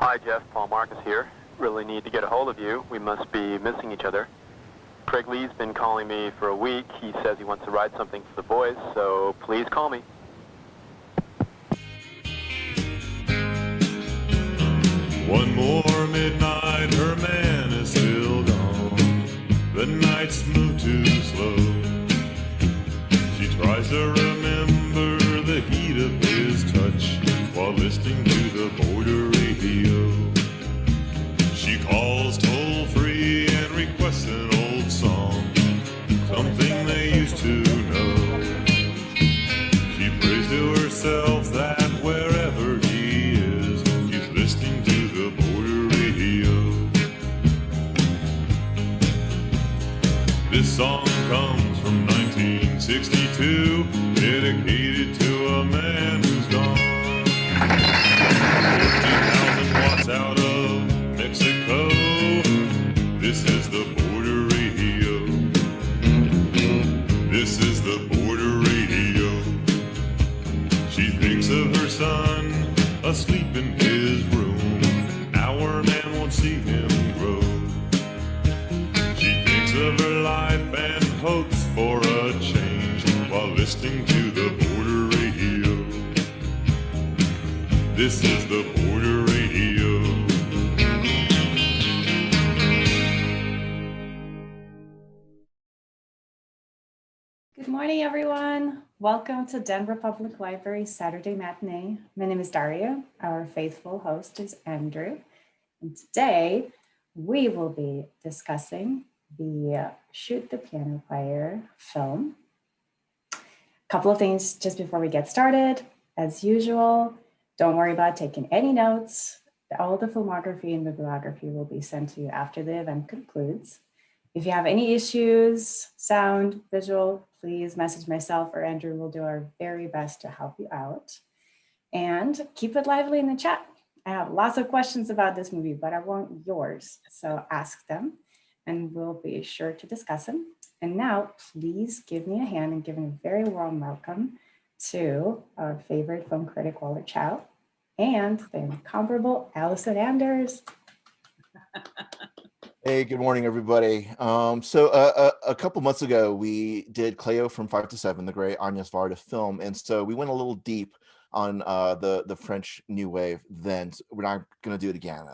Hi, Jeff. Paul Marcus here. Really need to get a hold of you. We must be missing each other. Craig Lee's been calling me for a week. He says he wants to write something for the boys, so please call me. One more midnight, her man is still gone. The nights move too slow. She tries to remember the heat of his touch while listening to the border radio. She calls toll free and requests an old song, something they used to know. She prays to herself that wherever he is, she's listening to the border radio. This song comes from 1962, dedicated to a man who's gone. 14,000 watts out of Mexico. This is the border radio. This is the border radio. She thinks of her son asleep in his room. Our man won't see him grow. She thinks of her life and hopes for a change while listening to the border radio. This is the border radio. Good morning, everyone. Welcome to Denver Public Library Saturday Matinee. My name is Daria. Our faithful host is Andrew. And today we will be discussing the Shoot the Piano Player film. A couple of things just before we get started. As usual, don't worry about taking any notes. All the filmography and bibliography will be sent to you after the event concludes. If you have any issues, sound, visual, please message myself or Andrew. Will do our very best to help you out. And keep it lively in the chat. I have lots of questions about this movie, but I want yours. So ask them and we'll be sure to discuss them. And now please give me a hand and give a very warm welcome to our favorite film critic, Walter Chaw, and the incomparable Allison Anders. Hey, good morning, everybody. A couple months ago, we did Cleo from 5 to 7, the great Agnes Varda film. And so we went a little deep on the French New Wave then. We're not going to do it again.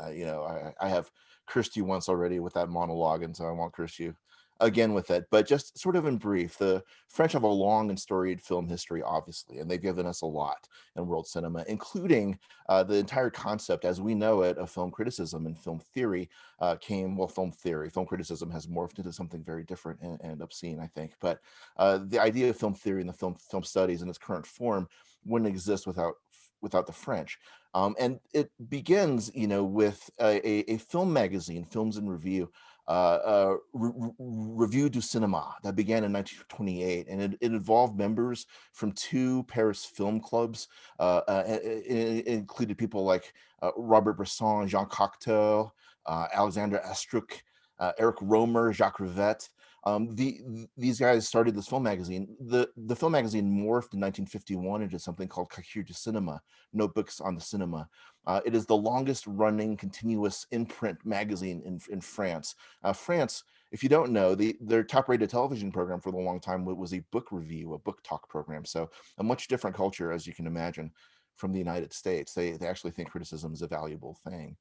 I have cursed you once already with that monologue, and so I won't curse you again with it. But just sort of in brief, the French have a long and storied film history, obviously, and they've given us a lot in world cinema, including the entire concept as we know it of film criticism and film theory film criticism has morphed into something very different and obscene, I think. But the idea of film theory and the film studies in its current form wouldn't exist without the French. And it begins, with a film magazine, Films in Review, Revue du Cinéma, that began in 1928, and it involved members from two Paris film clubs. It included people like Robert Bresson, Jean Cocteau, Alexander Astruc, Eric Romer, Jacques Rivette. These guys started this film magazine. The film magazine morphed in 1951 into something called Cahiers du Cinéma, Notebooks on the Cinema. It is the longest running continuous imprint magazine in France. France, if you don't know, their top rated television program for a long time was a book review, a book talk program. So a much different culture, as you can imagine, from the United States. They actually think criticism is a valuable thing.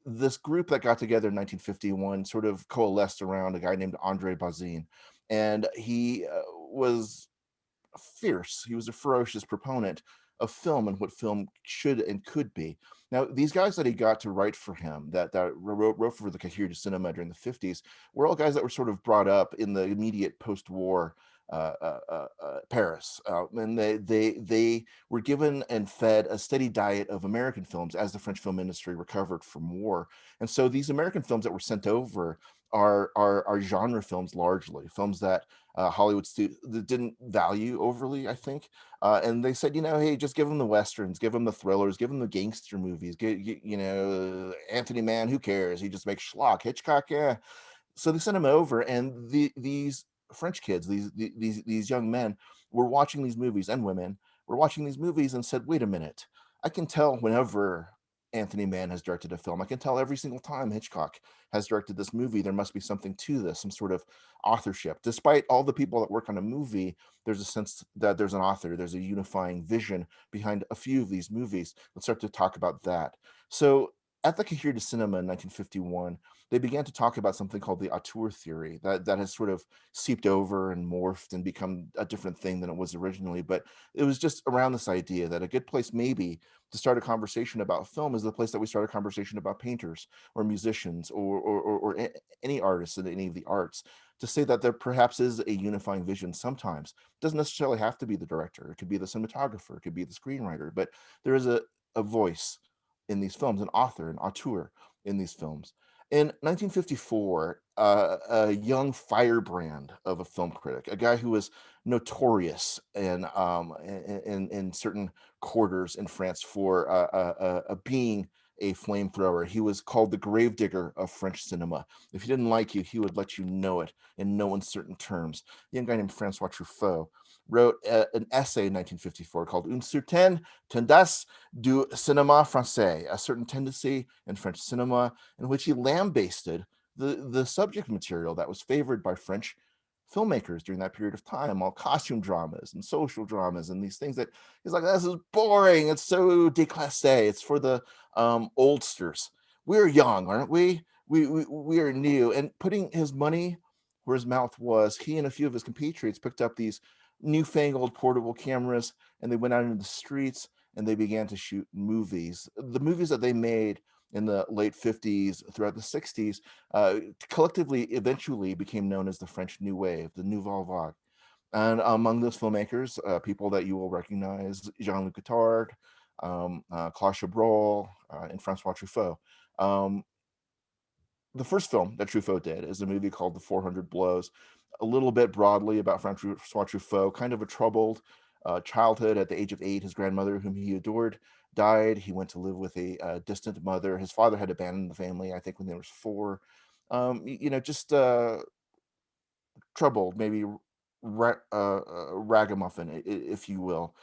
This group that got together in 1951 sort of coalesced around a guy named André Bazin, and he was fierce. He was a ferocious proponent of film and what film should and could be. Now, these guys that he got to write for him, that wrote for the Cahiers du Cinéma during the 50s, were all guys that were sort of brought up in the immediate post-war Paris, and they were given and fed a steady diet of American films as the French film industry recovered from war. And so these American films that were sent over are genre films, largely films that Hollywood that didn't value overly, I think. And they said, hey, just give them the Westerns, give them the thrillers, give them the gangster movies, Anthony Mann, who cares? He just makes schlock. Hitchcock, yeah. So they sent him over, and these French kids, these young men were watching these movies, and women were watching these movies and said, wait a minute, I can tell whenever Anthony Mann has directed a film. I can tell every single time Hitchcock has directed this movie, there must be something to this, some sort of authorship. Despite all the people that work on a movie, there's a sense that there's an author, there's a unifying vision behind a few of these movies. Let's start to talk about that. So at the Cahiers du Cinema in 1951, they began to talk about something called the Auteur Theory that has sort of seeped over and morphed and become a different thing than it was originally. But it was just around this idea that a good place maybe to start a conversation about film is the place that we start a conversation about painters or musicians or any artists in any of the arts, to say that there perhaps is a unifying vision sometimes. It doesn't necessarily have to be the director. It could be the cinematographer. It could be the screenwriter. But there is a voice in these films, an author, an auteur in these films. In 1954, a young firebrand of a film critic, a guy who was notorious in certain quarters in France for being a flamethrower. He was called the gravedigger of French cinema. If he didn't like you, he would let you know it in no uncertain terms. A young guy named François Truffaut wrote an essay in 1954 called Une certaine tendance du cinéma français, a certain tendency in French cinema, in which he lambasted the subject material that was favored by French filmmakers during that period of time, all costume dramas and social dramas and these things that he's like, this is boring, it's so déclassé, it's for the oldsters. We're young, aren't we? We are new. And putting his money where his mouth was, he and a few of his compatriots picked up these newfangled portable cameras and they went out into the streets and they began to shoot movies. The movies that they made in the late 50s throughout the 60s collectively eventually became known as the French New Wave, the Nouvelle Vague. And among those filmmakers, people that you will recognize, Jean-Luc Godard, Claude Chabrol, and François Truffaut. The first film that Truffaut did is a movie called The 400 Blows, a little bit broadly about François Truffaut, kind of a troubled childhood. At the age of 8, his grandmother, whom he adored, died. He went to live with a distant mother. His father had abandoned the family, I think, when they were 4. Just troubled, maybe ragamuffin, if you will.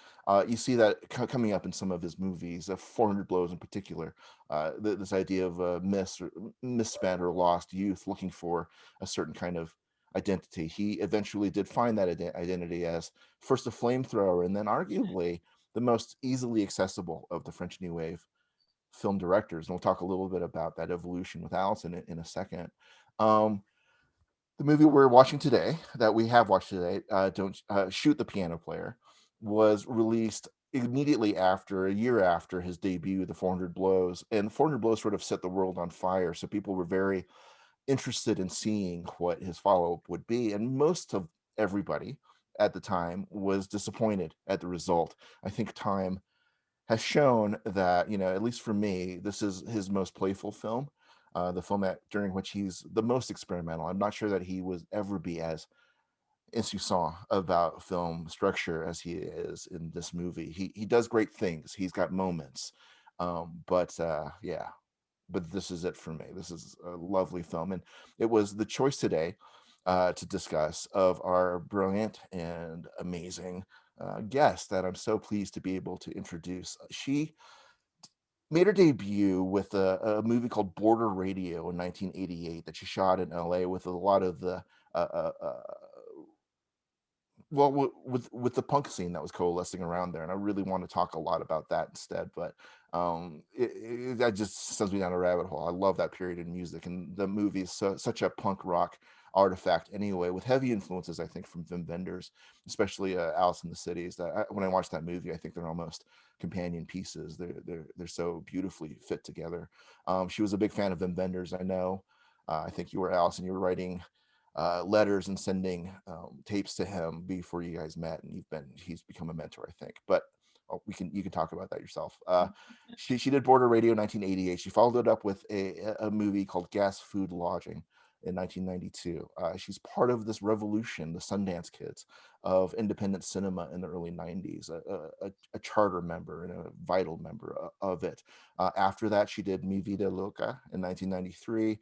You see that coming up in some of his movies, 400 Blows in particular. This idea of misspent or lost youth looking for a certain kind of identity. He eventually did find that identity as first a flamethrower and then arguably the most easily accessible of the French New Wave film directors. And we'll talk a little bit about that evolution with Allison in a second. The movie we're watching today, that we have watched today, Don't Shoot the Piano Player, was released immediately after, a year after his debut, The 400 Blows. And 400 Blows sort of set the world on fire. So people were very interested in seeing what his follow-up would be. And most of everybody at the time was disappointed at the result. I think time has shown that, at least for me, this is his most playful film. The film during which he's the most experimental. I'm not sure that he would ever be as insouciant about film structure as he is in this movie. He does great things. He's got moments, but this is it for me. This is a lovely film, and it was the choice today to discuss of our brilliant and amazing guest that I'm so pleased to be able to introduce. She made her debut with a movie called Border Radio in 1988 that she shot in LA with a lot of the with the punk scene that was coalescing around there. And I really want to talk a lot about that instead, but that just sends me down a rabbit hole. I love that period in music, and the movie is such a punk rock artifact anyway, with heavy influences, I think, from Wim Wenders, especially Alice in the Cities. When I watch that movie, I think they're almost companion pieces. They're so beautifully fit together. She was a big fan of Wim Wenders, I know. I think you were, Allison, you were writing letters and sending tapes to him before you guys met, and he's become a mentor, I think. But you can talk about that yourself. She did Border Radio in 1988. She followed it up with a movie called Gas, Food, Lodging in 1992. She's part of this revolution, the Sundance Kids of independent cinema in the early 90s, a charter member and a vital member of it. After that, she did Mi Vida Loca in 1993,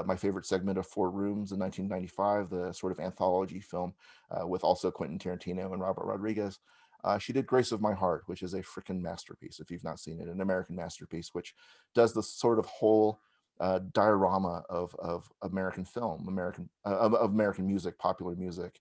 My Favorite Segment of Four Rooms in 1995, the sort of anthology film with also Quentin Tarantino and Robert Rodriguez. She did Grace of My Heart, which is a freaking masterpiece. If you've not seen it, an American masterpiece, which does the sort of whole diorama of American film, of American music, popular music,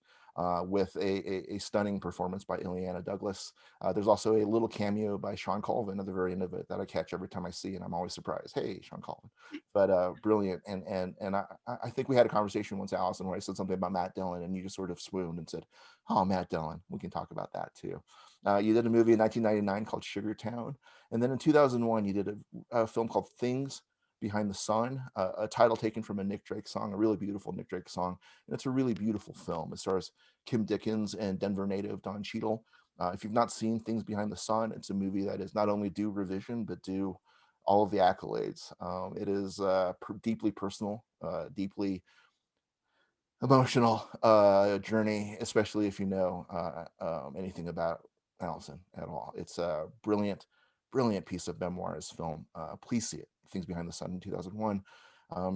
with a stunning performance by Ileana Douglas. There's also a little cameo by Sean Colvin at the very end of it that I catch every time I see, and I'm always surprised. Hey, Sean Colvin. But brilliant. And I think we had a conversation once, Allison, where I said something about Matt Dillon, and you just sort of swooned and said, "Oh, Matt Dillon, we can talk about that too." You did a movie in 1999 called Sugar Town, and then in 2001 you did a film called Things Behind the Sun, a title taken from a Nick Drake song, a really beautiful Nick Drake song, and it's a really beautiful film. It stars Kim Dickens and Denver native Don Cheadle. If you've not seen Things Behind the Sun, it's a movie that is not only due revision but due all of the accolades. It is deeply personal, deeply emotional journey, especially if you know anything about Allison at all. It's a brilliant, brilliant piece of memoirist film. Please see it. Things Behind the Sun in 2001.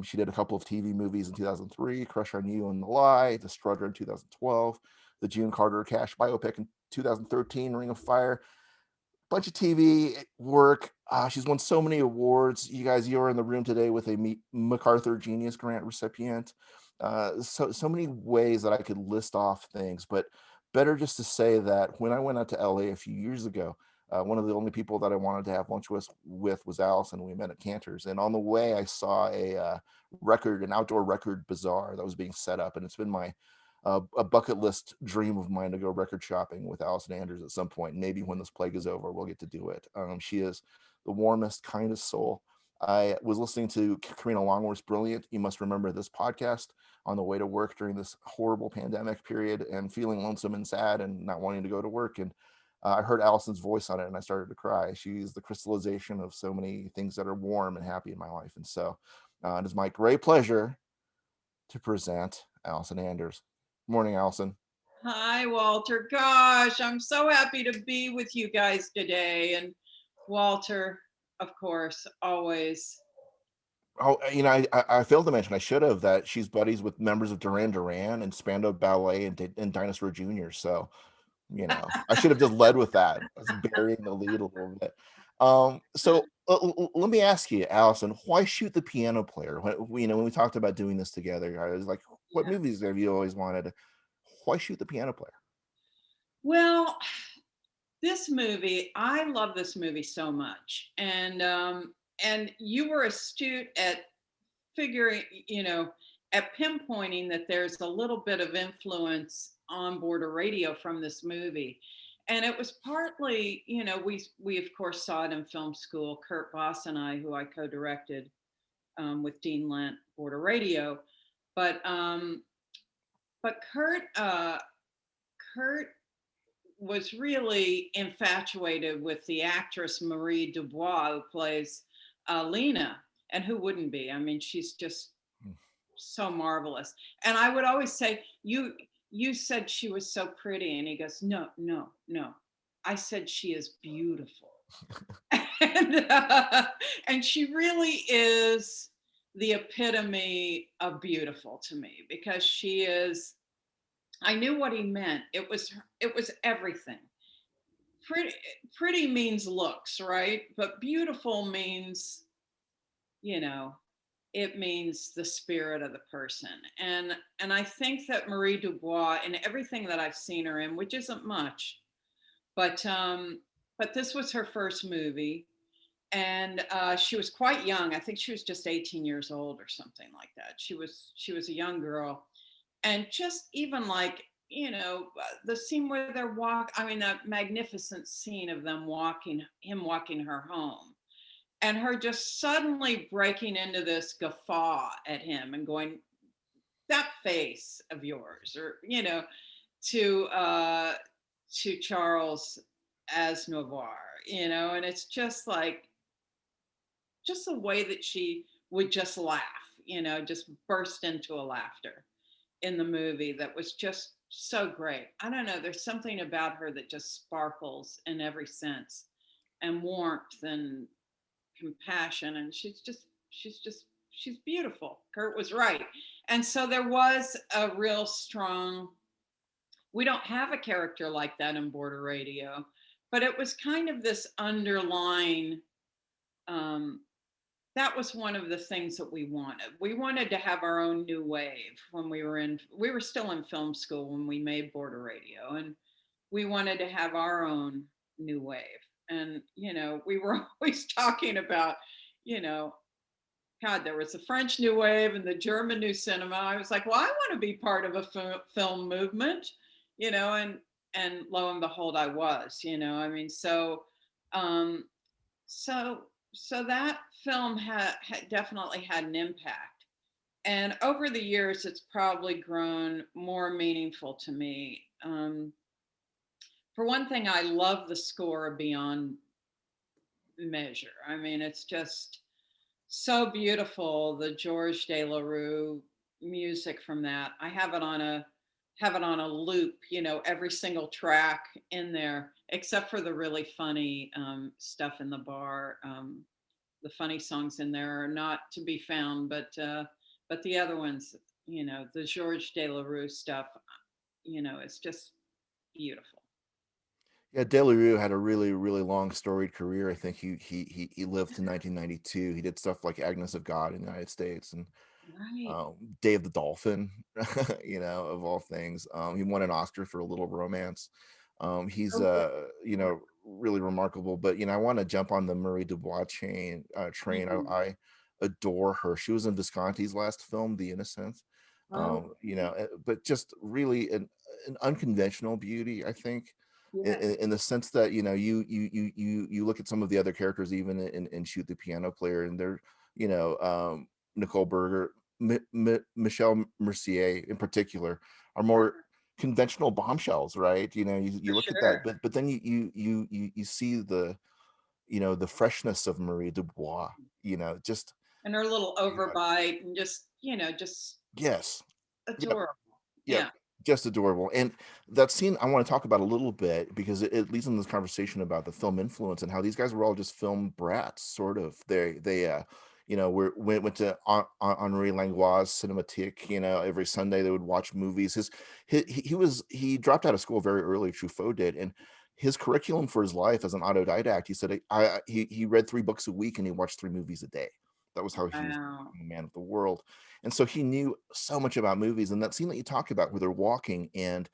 She did a couple of TV movies in 2003, Crush on You and The Lie, The Strutter in 2012, the June Carter Cash biopic in 2013, Ring of Fire. Bunch of TV work. She's won so many awards. You guys, you're in the room today with a MacArthur Genius Grant recipient. So many ways that I could list off things, but better just to say that when I went out to LA a few years ago, one of the only people that I wanted to have lunch with was Allison. We met at Cantor's, and on the way I saw an outdoor record bazaar that was being set up, and it's been my a bucket list dream of mine to go record shopping with Allison Anders at some point. Maybe when this plague is over, we'll get to do it. She is the warmest, kindest soul. I was listening to Karina Longworth's Brilliant, You Must Remember This podcast on the way to work during this horrible pandemic period and feeling lonesome and sad and not wanting to go to work. And I heard Allison's voice on it and I started to cry. She's the crystallization of so many things that are warm and happy in my life. And so it is my great pleasure to present Allison Anders. Morning, Allison. Hi, Walter. Gosh, I'm so happy to be with you guys today. And Walter, of course, always. Oh, you know, I failed to mention, I should have, that she's buddies with members of Duran Duran and Spandau Ballet and Dinosaur Jr. So, you know, I should have just led with that. I was burying the lead a little bit. So let me ask you, Allison, why shoot the piano player? When we talked about doing this together, I was like, what movies have you always wanted? Why shoot the piano player? Well, this movie, I love this movie so much. And you were astute at figuring, at pinpointing that there's a little bit of influence on board a radio from this movie. And it was partly, we of course saw it in film school. Kurt Voss and I, who I co-directed with Dean Lent, Board of Radio. But Kurt was really infatuated with the actress Marie Dubois, who plays Lena, and who wouldn't be? I mean, she's just so marvelous. And I would always say, you said she was so pretty, and he goes, no, I said she is beautiful. And she really is the epitome of beautiful to me, because she is, I knew what he meant. It was everything. Pretty means looks, right? But beautiful means, it means the spirit of the person. And I think that Marie Dubois, in everything that I've seen her in, which isn't much, but this was her first movie, and she was quite young. I think she was just 18 years old or something like that. She was a young girl, and just even like, the scene where they're that magnificent scene of him walking her home, and her just suddenly breaking into this guffaw at him and going, that face of yours, or, to Charles Aznavour, and it's just like, just the way that she would just laugh, just burst into a laughter in the movie that was just so great. I don't know, there's something about her that just sparkles in every sense, and warmth and compassion, and she's beautiful. Kurt was right. And so there was a real strong, we don't have a character like that in Border Radio, but it was kind of this underlying, that was one of the things that we wanted. We wanted to have our own new wave when we were still in film school when we made Border Radio, and we wanted to have our own new wave. And, we were always talking about, you know, God, there was the French New Wave and the German New Cinema. I was like, well, I want to be part of a film movement, and lo and behold, I was, I mean, um, so, so that film definitely had an impact. And over the years, it's probably grown more meaningful to me. For one thing, I love the score beyond measure. I mean, it's just so beautiful. The Georges Delerue music from that. I have it on a loop, every single track in there, except for the really funny stuff in the bar. The funny songs in there are not to be found, but the other ones, the Georges Delerue stuff, it's just beautiful. Yeah, Delarue had a really, really long storied career. I think he lived to 1992. He did stuff like Agnes of God in the United States and Right. Day of the Dolphin, of all things. He won an Oscar for A Little Romance. He's Oh, really remarkable. But I want to jump on the Marie Dubois train. mhm. I adore her. She was in Visconti's last film, The Innocents. Oh, But just really an unconventional beauty, I think, yeah, in the sense that you look at some of the other characters, even in Shoot the Piano Player, and they're Nicole Berger, Michelle Mercier in particular, are more conventional bombshells, right? You for look at that, sure. but then you see the freshness of Marie Dubois, just And her little God, overbite and just yes, yep, adorable. yep, Yeah. just adorable. And that scene I want to talk about a little bit because it leads in this conversation about the film influence and how these guys were all just film brats, sort of. Went to Henri Langlois Cinematique. Every Sunday they would watch movies. He dropped out of school very early. Truffaut did, and his curriculum for his life as an autodidact, he said, he read 3 books a week and he watched 3 movies a day. That was how he was Wow. becoming a man of the world. And so he knew so much about movies. And that scene that you talk about where they're walking and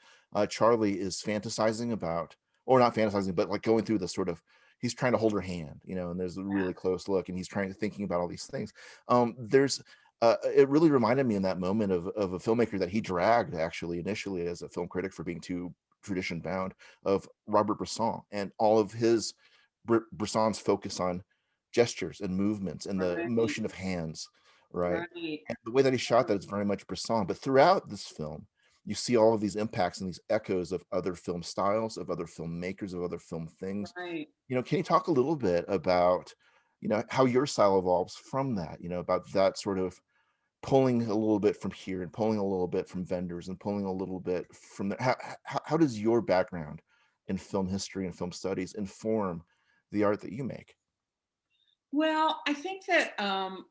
Charlie is fantasizing about, or not fantasizing, but like going through the sort of, he's trying to hold her hand, and there's a really close look and he's thinking about all these things. It really reminded me in that moment of a filmmaker that he dragged actually initially as a film critic for being too tradition bound, of Robert Bresson, and all of his Bresson's focus on gestures and movements and the Right. motion of hands, right? Right. And the way that he shot that is very much Bresson. But throughout this film, you see all of these impacts and these echoes of other film styles, of other filmmakers, of other film things. Right. Can you talk a little bit about, how your style evolves from that, about that sort of pulling a little bit from here and pulling a little bit from vendors and pulling a little bit from there? How does your background in film history and film studies inform the art that you make? Well, I think that,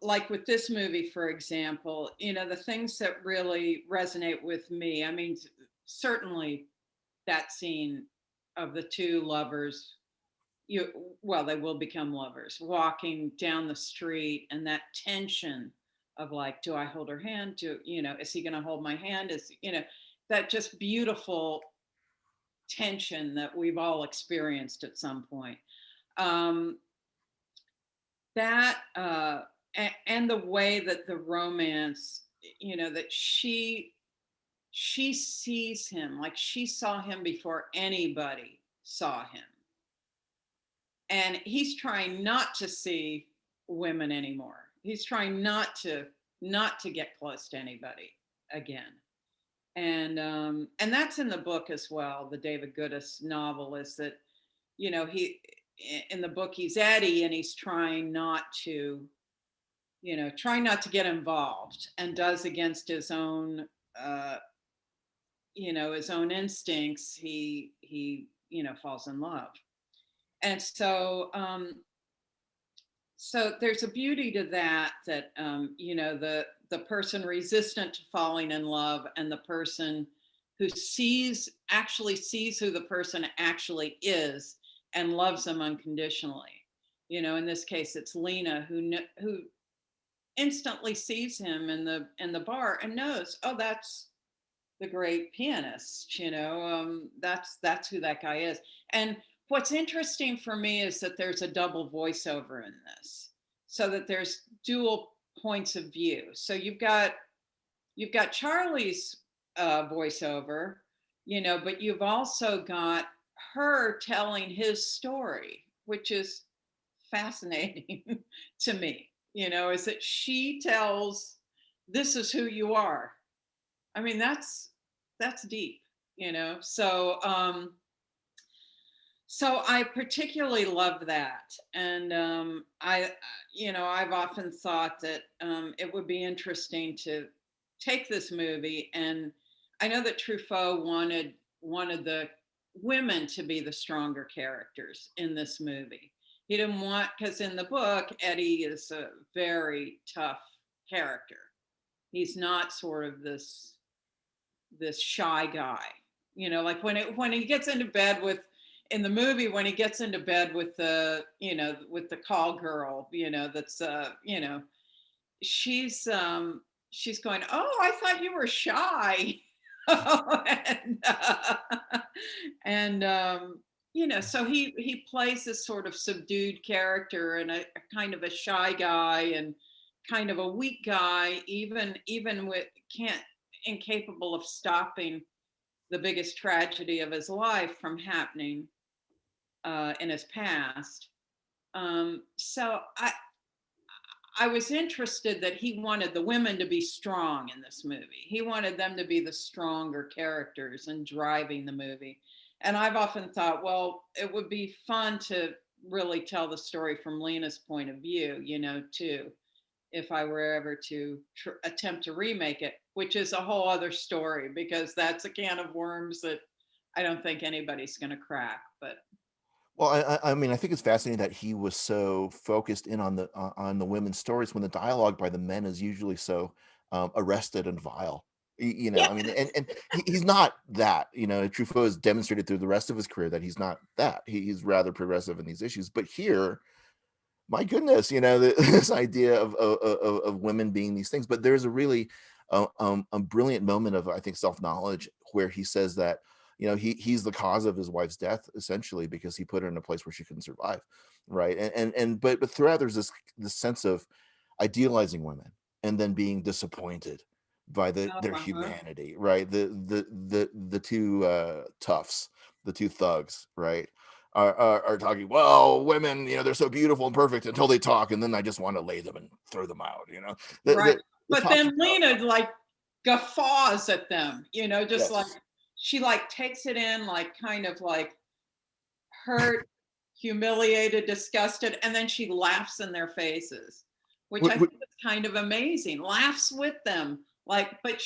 like with this movie, for example, the things that really resonate with me, I mean, certainly that scene of the two lovers, they will become lovers, walking down the street, and that tension of like, do I hold her hand? Is he going to hold my hand? That just beautiful tension that we've all experienced at some point. Um, that and the way that the romance, that she sees him like she saw him before anybody saw him, and he's trying not to see women anymore. He's trying not to get close to anybody again. And that's in the book as well. The David Goodis novel is that, he, in the book, he's Eddie and he's trying not to get involved, and does against his own, uh, his own instincts. He falls in love. And so there's a beauty to that, the person resistant to falling in love and the person who actually sees who the person actually is and loves them unconditionally. You know, in this case, it's Lena who instantly sees him in the bar and knows, oh, that's the great pianist. You know, that's who that guy is. And what's interesting for me is that there's a double voiceover in this, so that there's dual points of view. So you've got Charlie's voiceover, you know, but you've also got her telling his story, which is fascinating to me, you know, is that she tells, this is who you are. I mean, that's deep, you know. So so I particularly love that. And you know, I've often thought that it would be interesting to take this movie, and I know that Truffaut wanted the women to be the stronger characters in this movie. He didn't want, because in the book, Eddie is a very tough character. He's not sort of this shy guy, you know, like when he gets into bed with, in the movie, when he gets into bed with the, you know, with the call girl, you know, that's you know, she's going, oh, I thought you were shy. and you know, so he plays this sort of subdued character and a kind of a shy guy and kind of a weak guy, even with incapable of stopping the biggest tragedy of his life from happening in his past. So I was interested that he wanted the women to be strong in this movie. He wanted them to be the stronger characters and driving the movie. And I've often thought, well, it would be fun to really tell the story from Lena's point of view, you know, too, if I were ever to attempt to remake it, which is a whole other story, because that's a can of worms that I don't think anybody's going to crack. But Well, I mean, I think it's fascinating that he was so focused in on the women's stories when the dialogue by the men is usually so arrested and vile. You know, yeah, I mean, and he's not that. You know, Truffaut has demonstrated through the rest of his career that he's not that. He's rather progressive in these issues. But here, my goodness, you know, this idea of women being these things. But there's a really a brilliant moment of, I think, self-knowledge where he says that, you know, he's the cause of his wife's death, essentially, because he put her in a place where she couldn't survive, right? But throughout, there's this sense of idealizing women and then being disappointed by their humanity, right? The two toughs, the two thugs, right? Are talking, well, women, you know, they're so beautiful and perfect until they talk, and then I just want to lay them and throw them out, you know. right. But then About, Lena like guffaws at them, you know, just like yes. she like takes it in, like kind of like hurt, humiliated, disgusted, and then she laughs in their faces, which I think is kind of amazing. Laughs with them, like, but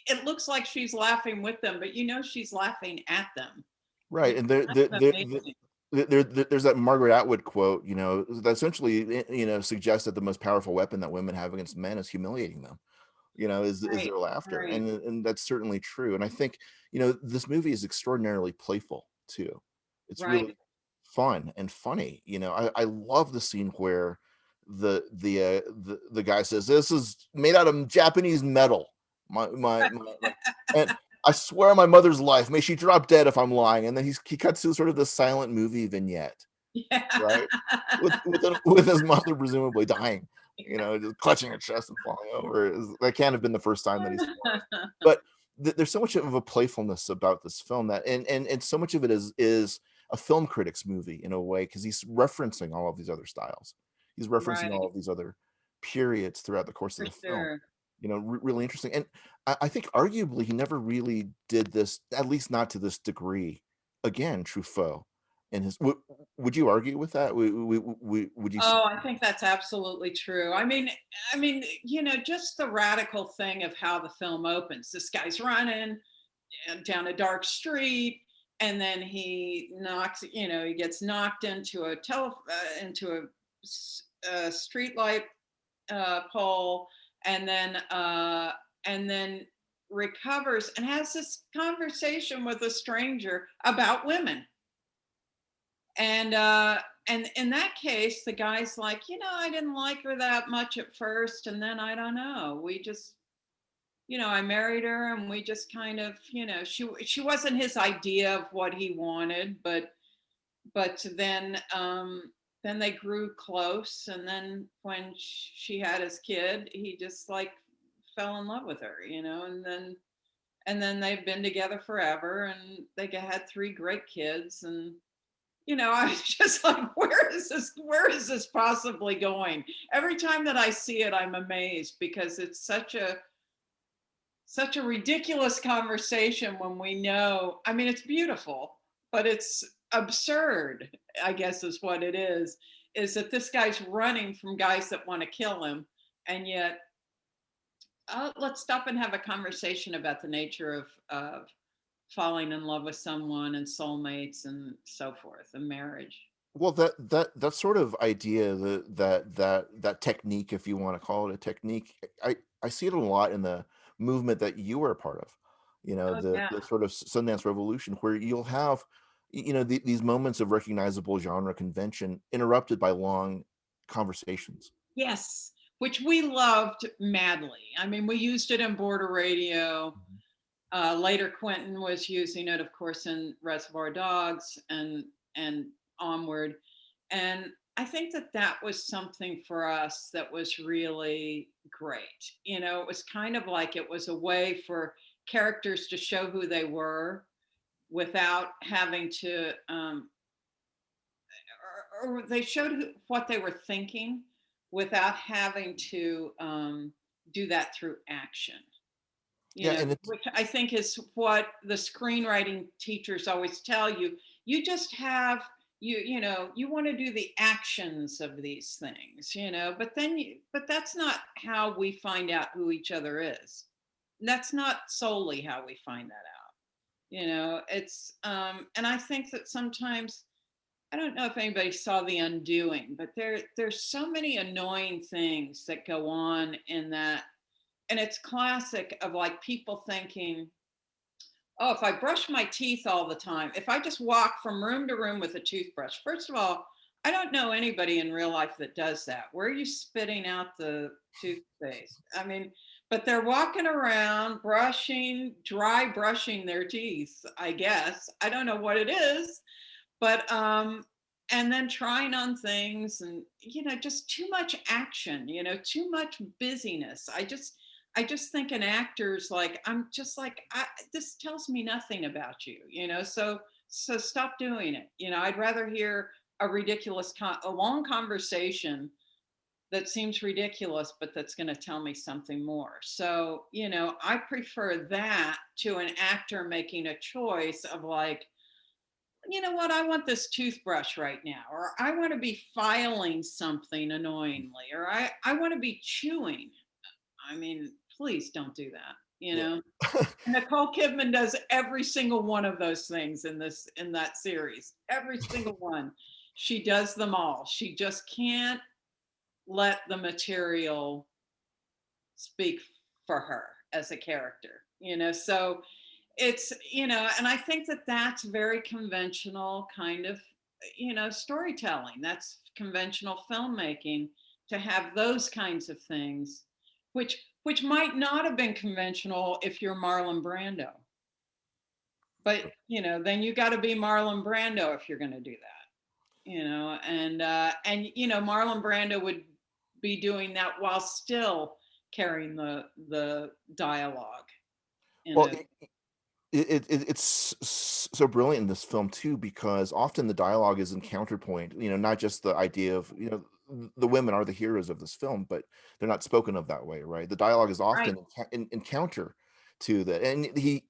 it looks like she's laughing with them, but you know she's laughing at them. Right, and Amazing. there's that Margaret Atwood quote, you know, that essentially, you know, suggests that the most powerful weapon that women have against men is humiliating them, you know, is Right, their laughter, right, and that's certainly true. And I think, you know, this movie is extraordinarily playful too. It's right. really fun and funny. You know, I love the scene where the guy says, "This is made out of Japanese metal." And I swear on my mother's life, may she drop dead if I'm lying. And then he cuts to sort of the silent movie vignette, Yeah. right? With his mother presumably dying, you know, just clutching her chest and falling over. That can't have been the first time that he's fallen. But there's so much of a playfulness about this film that, and so much of it is a film critic's movie in a way, because he's referencing all of these other styles. He's referencing all Right, of these other periods throughout the course of for the film. sure. You know, really interesting. And I think arguably he never really did this, at least not to this degree. Again, Truffaut and his. Would you argue with that? Would you say? Oh, I think that's absolutely true. I mean, you know, just the radical thing of how the film opens. This guy's running down a dark street, and then he knocks, you know, he gets knocked into a street light pole, and then recovers and has this conversation with a stranger about women. And in that case, the guy's like, I didn't like her that much at first, and then I don't know, we just, I married her, and we just kind of, she wasn't his idea of what he wanted, but then they grew close, and then when she had his kid, he just like fell in love with her, and then they've been together forever, and they had 3 great kids. And I was just like, where is this possibly going? Every time that I see it, I'm amazed, because it's such a ridiculous conversation when we know, I mean, it's beautiful, but it's absurd, I guess is what it is that this guy's running from guys that want to kill him. And yet, let's stop and have a conversation about the nature of falling in love with someone, and soulmates, and so forth, and marriage. Well, that sort of idea, that technique, if you want to call it a technique, I see it a lot in the movement that you were a part of, Yeah. the sort of Sundance Revolution, where you'll have, these moments of recognizable genre convention interrupted by long conversations. Yes, which we loved madly. I mean, we used it in Border Radio. Later, Quentin was using it, of course, in Reservoir Dogs and onward. And I think that was something for us that was really great. It was kind of like it was a way for characters to show who they were without having to, or they showed what they were thinking without having to do that through action. Which I think is what the screenwriting teachers always tell you. You just have, you want to do the actions of these things, but that's not how we find out who each other is. That's not solely how we find that out. It's, and I think that sometimes, I don't know if anybody saw The Undoing, but there's so many annoying things that go on in that. And it's classic of like people thinking, oh, if I brush my teeth all the time, if I just walk from room to room with a toothbrush, first of all, I don't know anybody in real life that does that. Where are you spitting out the toothpaste? I mean, but they're walking around dry brushing their teeth, I guess. I don't know what it is, but, and then trying on things, and, just too much action, too much busyness. I just think an actor's like, I'm just like, this tells me nothing about you, so stop doing it. I'd rather hear a long conversation that seems ridiculous, but that's going to tell me something more. So, I prefer that to an actor making a choice of like, you know what, I want this toothbrush right now, or I want to be filing something annoyingly, or I want to be chewing. I mean, please don't do that, Yeah. Nicole Kidman does every single one of those things in that series. Every single one. She does them all. She just can't let the material speak for her as a character, so it's, and I think that that's very conventional kind of, storytelling. That's conventional filmmaking, to have those kinds of things, which might not have been conventional if you're Marlon Brando. But, then you got to be Marlon Brando if you're going to do that, and Marlon Brando would be doing that while still carrying the dialogue. Well, it's so brilliant in this film too, because often the dialogue is in counterpoint, not just the idea of, the women are the heroes of this film, but they're not spoken of that way, right? The dialogue is often in counter to that, and he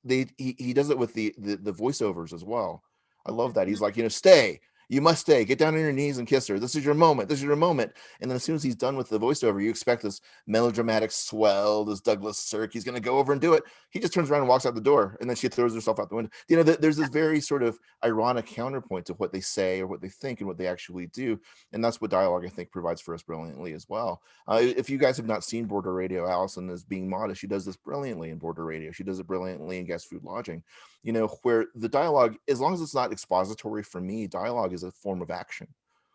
does it with the voiceovers as well. I love that. He's like, stay, You must stay. Get down on your knees and kiss her. This is your moment. This is your moment. And then as soon as he's done with the voiceover, you expect this melodramatic swell, this Douglas Sirk. He's going to go over and do it. He just turns around and walks out the door, and then she throws herself out the window. You know, there's this very sort of ironic counterpoint to what they say or what they think and what they actually do. And that's what dialogue, I think, provides for us brilliantly as well. If you guys have not seen Border Radio, Allison is being modest. She does this brilliantly in Border Radio. She does it brilliantly in Guest Food Lodging, you know, where the dialogue, as long as it's not expository for me, dialogue is a form of action.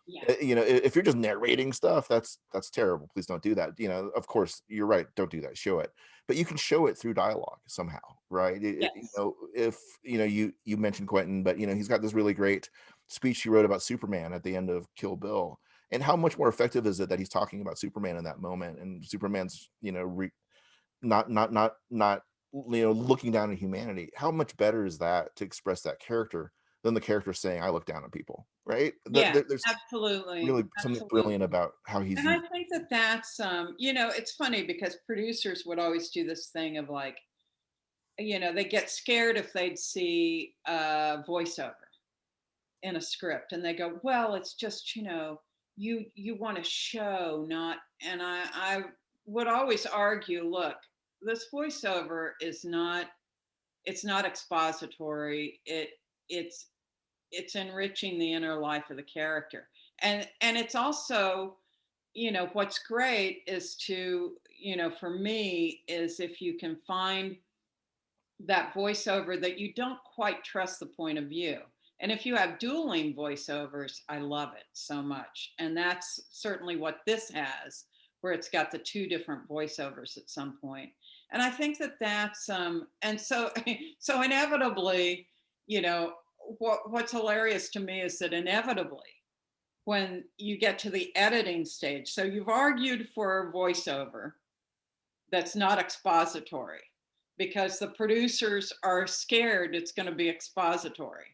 Yeah. You know, if you're just narrating stuff, that's terrible. Please don't do that. You know, of course, you're right. Don't do that. Show it. But you can show it through dialogue somehow, right? You Yes. know, if, you know, you mentioned Quentin, but, you know, he's got this really great speech he wrote about Superman at the end of Kill Bill. And how much more effective is it that he's talking about Superman in that moment, and Superman's, you know, not you know, looking down at humanity? How much better is that to express that character than the character saying, I look down on people, right? Yeah, There's absolutely. really something Absolutely. brilliant about how he's And I used. think that that's, you know, it's funny because producers would always do this thing of like, you know, they get scared if they'd see a voiceover in a script, and they go, well, it's just, you know, you want to show, not. And I would always argue, look, this voiceover is not, it's not expository. It's it's enriching the inner life of the character. And it's also, you know, what's great is to, you know, for me, is if you can find that voiceover that you don't quite trust the point of view. And if you have dueling voiceovers, I love it so much. And that's certainly what this has, where it's got the two different voiceovers at some point. And I think that that's, and so, so inevitably, you know, what's hilarious to me is that inevitably, when you get to the editing stage, so you've argued for a voiceover that's not expository because the producers are scared it's going to be expository.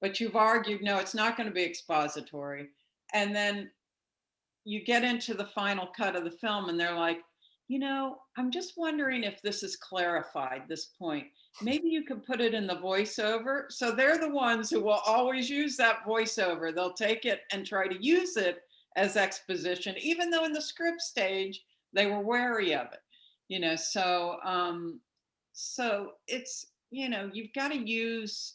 But you've argued, no, it's not going to be expository. And then you get into the final cut of the film and they're like, you know, I'm just wondering if this is clarified, this point. Maybe you could put it in the voiceover. So they're the ones who will always use that voiceover. They'll take it and try to use it as exposition, even though in the script stage they were wary of it. You know, so it's, you know, you've got to use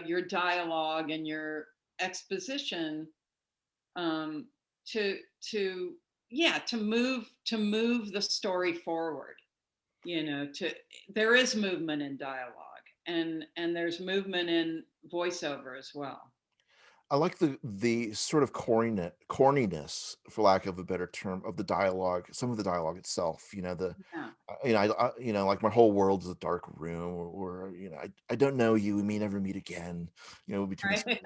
your dialogue and your exposition um, to yeah, to move the story forward. You know, to, there is movement in dialogue, and there's movement in voiceover as well. I like the sort of corniness, for lack of a better term, of the dialogue. Some of the dialogue itself, you know, Yeah. you know, you know, like my whole world is a dark room, or you know, I don't know you, we may never meet again. You know, between Right.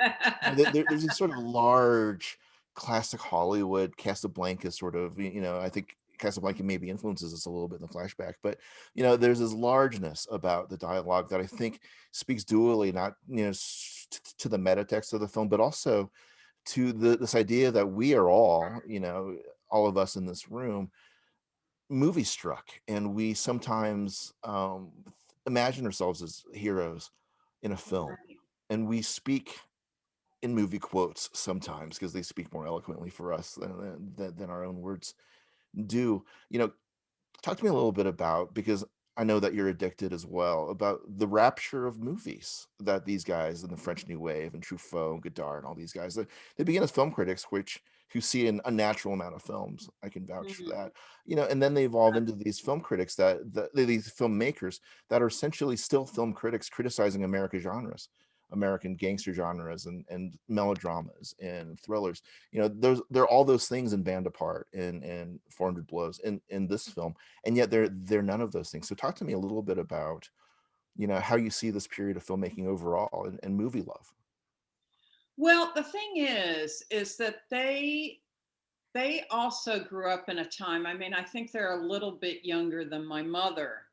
there's these sort of large classic Hollywood Casablanca sort of, you know, I think Casablanca maybe influences us a little bit in the flashback, but you know, there's this largeness about the dialogue that I think speaks dually, not, you know, to the meta text of the film, but also to this idea that we are all, you know, all of us in this room, movie struck, and we sometimes imagine ourselves as heroes in a film, and we speak in movie quotes sometimes because they speak more eloquently for us than our own words do. You know, talk to me a little bit about, because I know that you're addicted as well, about the rapture of movies that these guys in the French New Wave and Truffaut and Godard and all these guys, they begin as film critics, which who see an unnatural amount of films. I can vouch for Mhm. that. You know, and then they evolve into these film critics these filmmakers that are essentially still film critics criticizing American gangster genres and melodramas and thrillers. You know, they're all those things in Band Apart and 400 Blows in this film, and yet they're none of those things. So talk to me a little bit about, you know, how you see this period of filmmaking overall and movie love. Well, the thing is that they also grew up in a time. I mean, I think they're a little bit younger than my mother,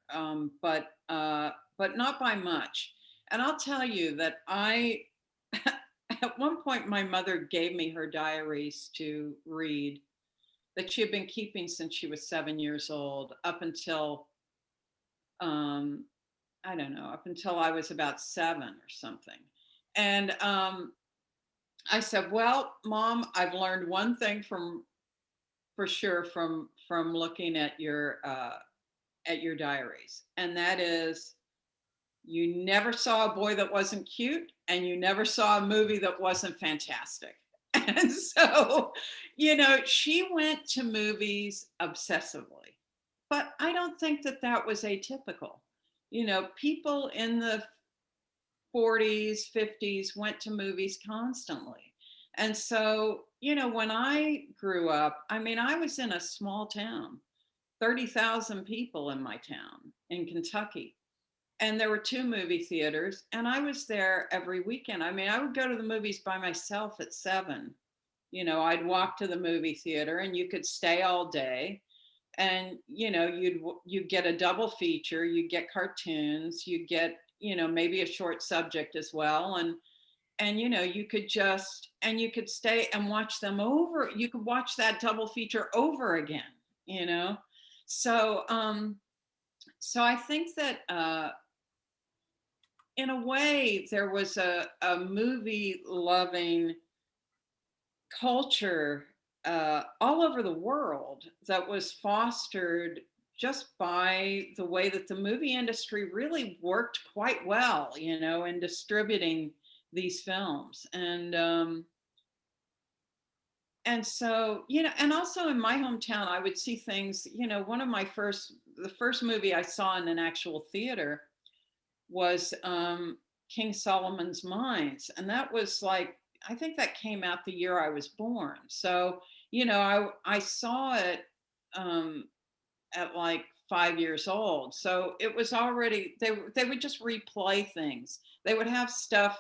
but not by much. And I'll tell you that I, at one point, my mother gave me her diaries to read that she had been keeping since she was 7 years old, up until um, I don't know, up until I was about seven or something. And I said, well, Mom, I've learned one thing for sure from looking at your diaries, and that is you never saw a boy that wasn't cute, and you never saw a movie that wasn't fantastic. And so, she went to movies obsessively, but I don't think that that was atypical. People in the 40s, 50s went to movies constantly. And so, when I grew up, I mean, I was in a small town, 30,000 people in my town in Kentucky. And there were two movie theaters, and I was there every weekend. I mean, I would go to the movies by myself at 7. I'd walk to the movie theater, and you could stay all day. And you'd get a double feature. You'd get cartoons. You'd get maybe a short subject as well. And you could stay and watch them over. You could watch that double feature over again. So so I think that in a way, there was a movie loving culture all over the world that was fostered just by the way that the movie industry really worked quite well, in distributing these films. And so, and also in my hometown, I would see things, the first movie I saw in an actual theater was King Solomon's Mines. And that was like, I think that came out the year I was born. So, I saw it at like 5 years old. So it was already, they would just replay things. They would have stuff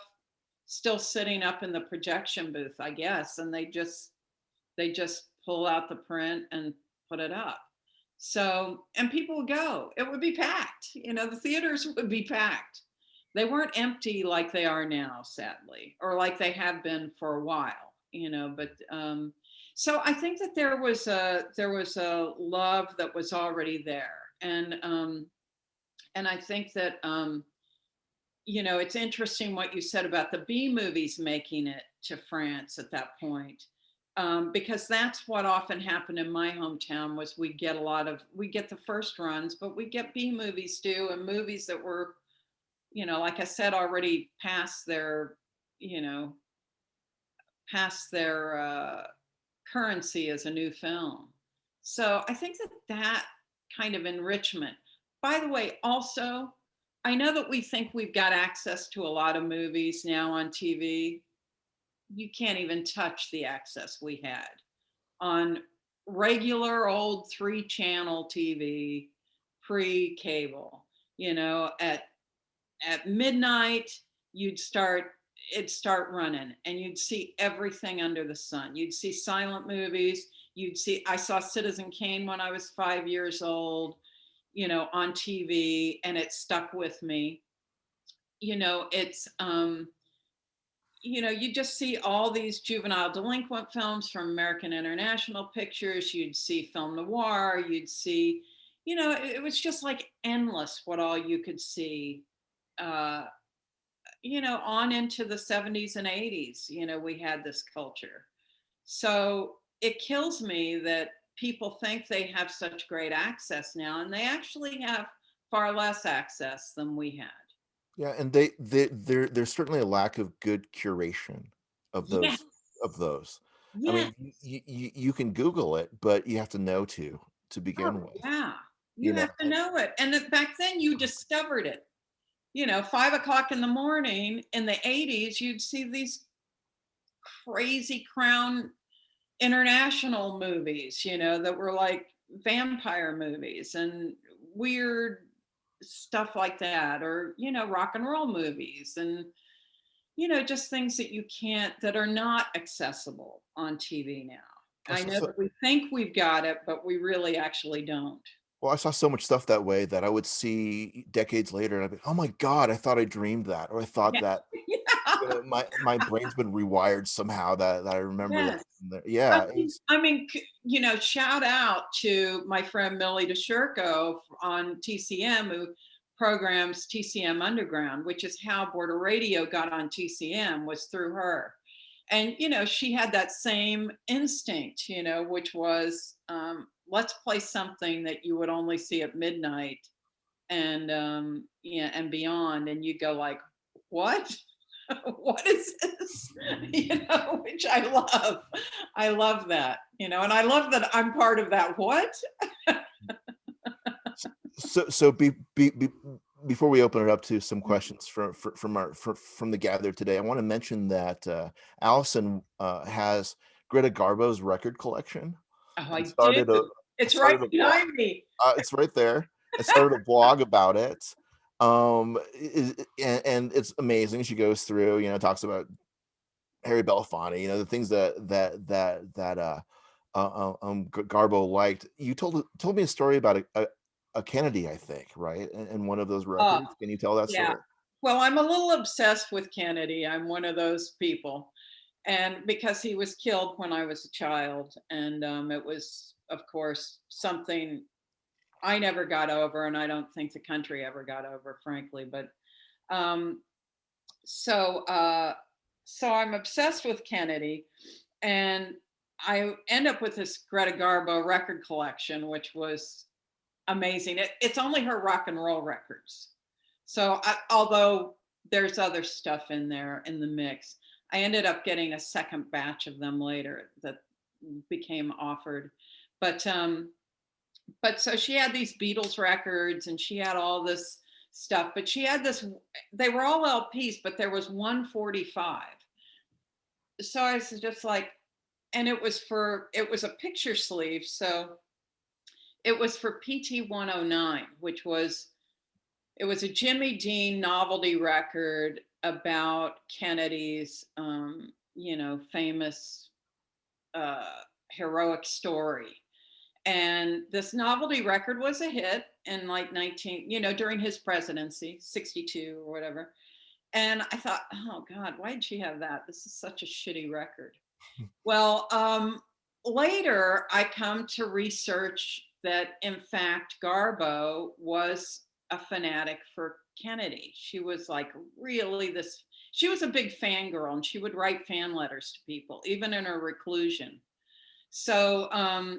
still sitting up in the projection booth, I guess. And they just pull out the print and put it up. So, and people would go, it would be packed, the theaters would be packed. They weren't empty like they are now, sadly, or like they have been for a while, but, so I think that there was a love that was already there. And I think that, it's interesting what you said about the B movies making it to France at that point. Because that's what often happened in my hometown was we get the first runs, but we get B movies too, and movies that were, like I said, already past their currency as a new film. So I think that kind of enrichment. By the way, also, I know that we think we've got access to a lot of movies now on TV. You can't even touch the access we had on regular old 3-channel TV, pre-cable. At midnight, it'd start running, and you'd see everything under the sun. You'd see silent movies. I saw Citizen Kane when I was 5 years old, on TV, and it stuck with me. It's, you just see all these juvenile delinquent films from American International Pictures. You'd see film noir. You'd see, it was just like endless what all you could see, on into the 70s and 80s, we had this culture. So it kills me that people think they have such great access now, and they actually have far less access than we had. Yeah, and there's certainly a lack of good curation of those. Yes. Of those. I Yes. mean, you can Google it, but you have to know to begin with. Yeah, you have to know it. And back then you discovered it. 5 o'clock in the morning in the 80s, you'd see these crazy Crown International movies, that were like vampire movies and weird stuff like that, or rock and roll movies, and just things that are not accessible on TV now. I know that we think we've got it, but we really actually don't. Well, I saw so much stuff that way that I would see decades later, and I'd be, oh my God, I thought I dreamed that, or I thought that my brain's been rewired somehow that I remember Yes. that. Yeah. I mean, shout out to my friend Millie DeSherko on TCM, who programs TCM Underground, which is how Border Radio got on TCM, was through her. And, you know, she had that same instinct, you know, which was, let's play something that you would only see at midnight and, yeah, and beyond. And you go like, what? What is this? You know, which I love. I love that, you know, and I love that I'm part of that. What? So before we open it up to some questions from the gather today, I want to mention that Allison has Greta Garbo's record collection. Oh, I and do. started a It's right started a blog. behind me. It's right there. I started a blog about it. And it's amazing. She goes through, you know, talks about Harry Belafonte, you know, the things that Garbo liked. You told me a story about a Kennedy, I think, right? And one of those Oh, records. Can you tell that yeah. story? Well, I'm a little obsessed with Kennedy. I'm one of those people. And because he was killed when I was a child. And it was, of course, something I never got over, and I don't think the country ever got over, frankly. But so I'm obsessed with Kennedy, and I end up with this Greta Garbo record collection, which was amazing. It's only her rock and roll records. So although there's other stuff in there in the mix, I ended up getting a second batch of them later that became offered. But so she had these Beatles records and she had all this stuff, but she had this, they were all LPs, but there was 145. So I was just like, and it was a picture sleeve. So it was for PT 109, which was, it was a Jimmy Dean novelty record about Kennedy's, you know, famous heroic story. And this novelty record was a hit in like during his presidency, 62 or whatever. And I thought, oh God, why did she have that? This is such a shitty record. Well, later I come to research that in fact, Garbo was a fanatic for Kennedy. She was like really she was a big fangirl and she would write fan letters to people, even in her reclusion. So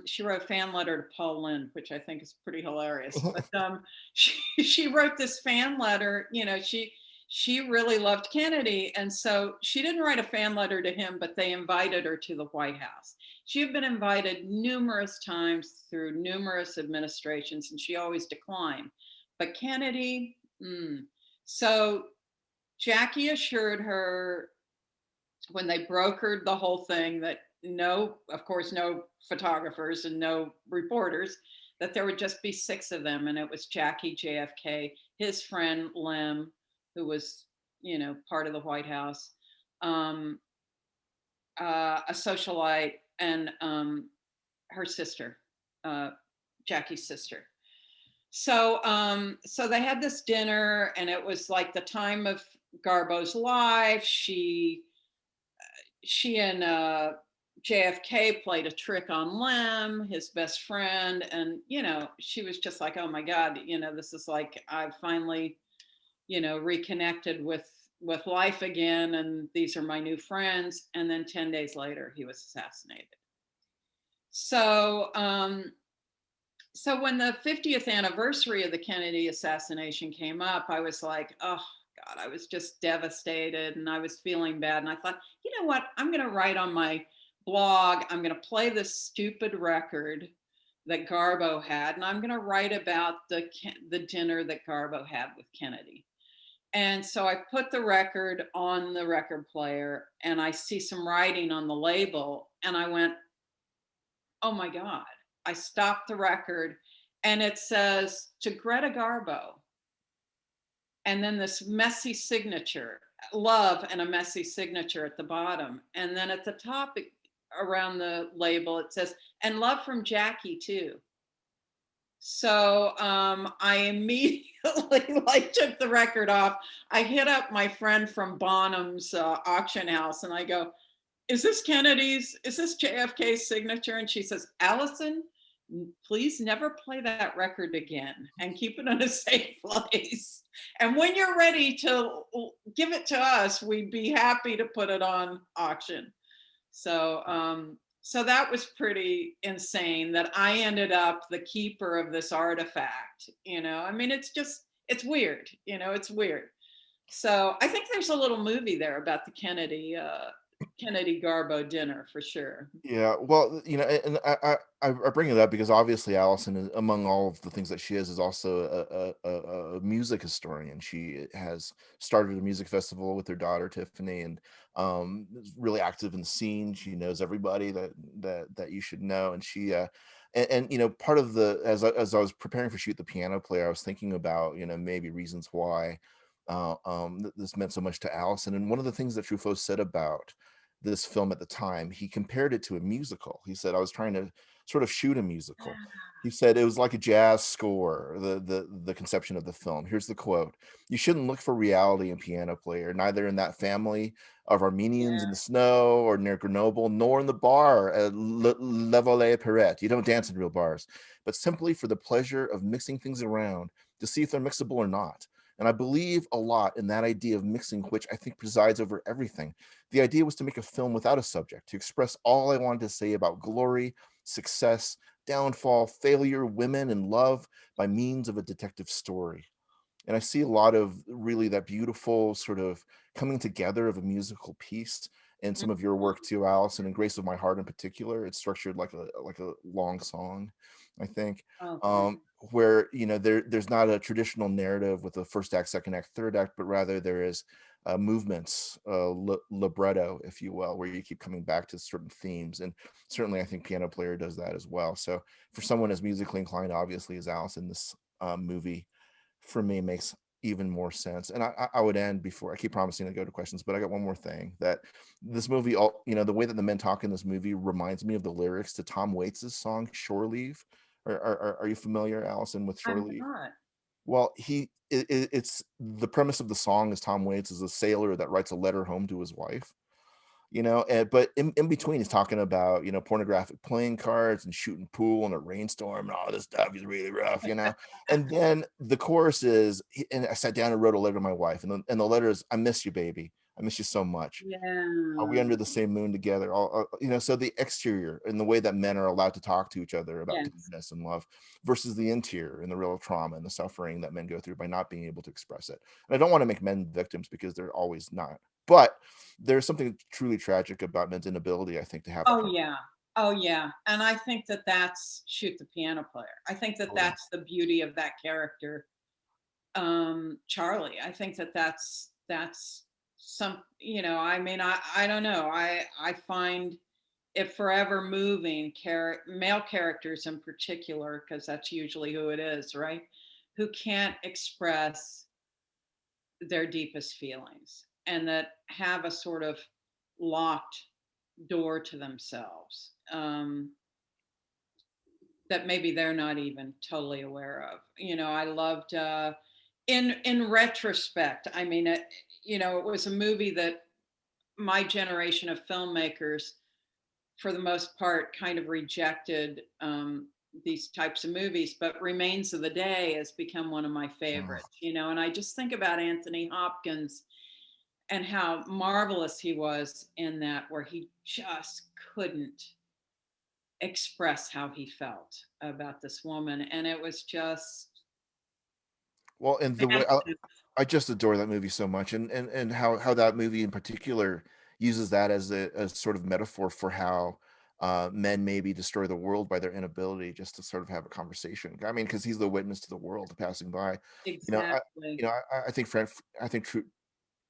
she wrote a fan letter to Paul Lynde, which I think is pretty hilarious. But she wrote this fan letter, you know, she really loved Kennedy. And so she didn't write a fan letter to him, but they invited her to the White House. She had been invited numerous times through numerous administrations and she always declined. But Kennedy, So Jackie assured her when they brokered the whole thing that of course, no photographers and no reporters, that there would just be 6 of them. And it was Jackie, JFK, his friend Lem, who was, you know, part of the White House, a socialite, and her sister, Jackie's sister. So they had this dinner and it was like the time of Garbo's life. She and JFK played a trick on Lem, his best friend. And, you know, she was just like, oh my God, you know, this is like, I've finally, you know, reconnected with life again. And these are my new friends. And then 10 days later, he was assassinated. So, so when the 50th anniversary of the Kennedy assassination came up, I was like, oh God, I was just devastated and I was feeling bad. And I thought, you know what, I'm going to write on my blog, I'm going to play this stupid record that Garbo had, and I'm going to write about the dinner that Garbo had with Kennedy. And so I put the record on the record player and I see some writing on the label and I went, oh my God. I stopped the record and it says to Greta Garbo. And then this messy signature, love, and a messy signature at the bottom. And then at the top around the label, it says, and love from Jackie too. So I immediately took the record off. I hit up my friend from Bonham's auction house and I go, is this JFK's signature? And she says, Allison, please never play that record again and keep it in a safe place. And when you're ready to give it to us, we'd be happy to put it on auction. So that was pretty insane that I ended up the keeper of this artifact. I mean, it's weird. It's weird. So I think there's a little movie there about the Kennedy Garbo dinner for sure. Yeah, well, and I bring it up because obviously Allison, among all of the things that she is also a music historian. She has started a music festival with her daughter Tiffany, and is really active in the scene. She knows everybody that you should know, and she and part of the as I was preparing for Shoot the Piano Player, I was thinking about maybe reasons why this meant so much to Allison, and one of the things that Truffaut said about this film at the time, he compared it to a musical. He said, I was trying to sort of shoot a musical. He said it was like a jazz score, the conception of the film. Here's the quote: "You shouldn't look for reality in Piano Player, neither in that family of Armenians in the snow or near Grenoble, nor in the bar at Le Volet Perret. You don't dance in real bars, but simply for the pleasure of mixing things around to see if they're mixable or not." And I believe a lot in that idea of mixing, which I think presides over everything. The idea was to make a film without a subject, to express all I wanted to say about glory, success, downfall, failure, women, and love by means of a detective story. And I see a lot of really that beautiful sort of coming together of a musical piece in some of your work too, Allison, and Grace of My Heart in particular. It's structured like a long song, I think. Okay. Where there's not a traditional narrative with a first act, second act, third act, but rather there is movements, libretto, if you will, where you keep coming back to certain themes. And certainly I think Piano Player does that as well. So for someone as musically inclined, obviously, as Allison, this movie for me makes even more sense. And I would end before I keep promising to go to questions, but I got one more thing: that this movie, the way that the men talk in this movie reminds me of the lyrics to Tom Waits' song Shore Leave. Are you familiar, Allison, with Shore I'm Leave? not. Well, it's the premise of the song is Tom Waits is a sailor that writes a letter home to his wife, but in between he's talking about pornographic playing cards and shooting pool in a rainstorm and all this stuff. He's really rough, and then the chorus is, and I sat down and wrote a letter to my wife, and the letter is, "I miss you, baby. I miss you so much. Are we Yeah. under the same moon together?" So the exterior and the way that men are allowed to talk to each other about Yes. tenderness and love versus the interior and the real trauma and the suffering that men go through by not being able to express it. And I don't want to make men victims because they're always not. But there's something truly tragic about men's inability, I think, to have that Oh kind yeah. Oh yeah. And I think that that's Shoot the Piano Player. I think that of. that's the beauty of that character, Charlie. I think that that's some. I mean, I don't know. I find it forever moving. Male characters in particular, because that's usually who it is, right? Who can't express their deepest feelings and that have a sort of locked door to themselves, that maybe they're not even totally aware of. I loved, in retrospect, I mean, it was a movie that my generation of filmmakers, for the most part, kind of rejected, these types of movies, but Remains of the Day has become one of my Mm. favorites, and I just think about Anthony Hopkins and how marvelous he was in that, where he just couldn't express how he felt about this woman. And it was just Well, and the way massive. I just adore that movie so much, and how that movie in particular uses that as a sort of metaphor for how men maybe destroy the world by their inability just to sort of have a conversation. I mean, because he's the witness to the world passing by. You know, I Exactly. I think I think